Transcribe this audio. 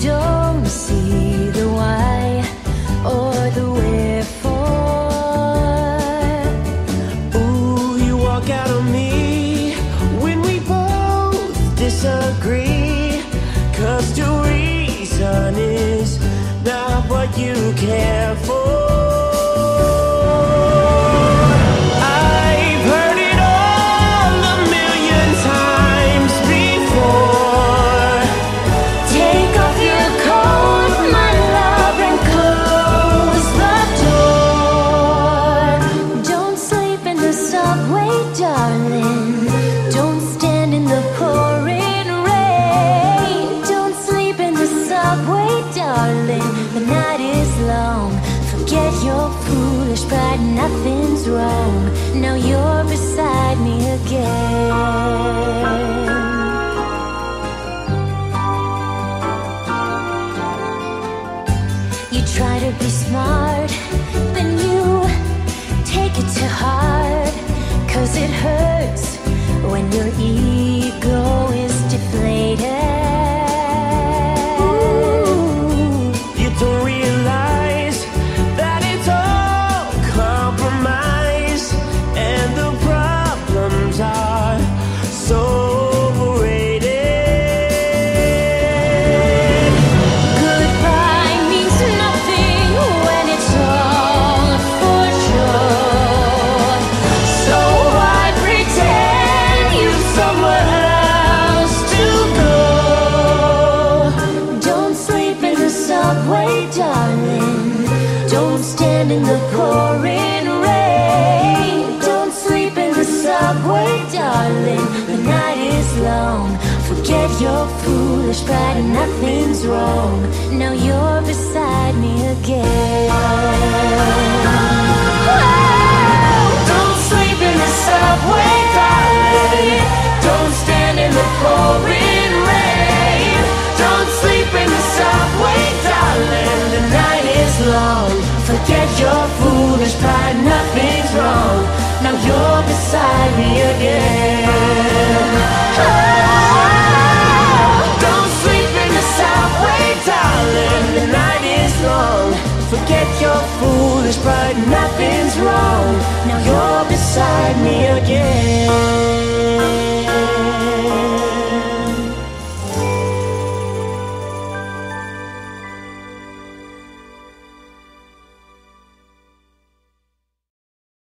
don't see the why or the wherefore. Ooh, you walk out on me when we both disagree, 'cause the reason is not what you care for. The night is long, forget your foolish pride, nothing's wrong. Now you're beside me again. You try to be smart, then you take it to heart, 'cause it hurts when your ego is deflated. In the pouring rain, don't sleep in the subway, darling. The night is long, forget your foolish pride, nothing's wrong. Now you're beside me again. Oh, don't sleep in the subway, darling. Don't stand in the pouring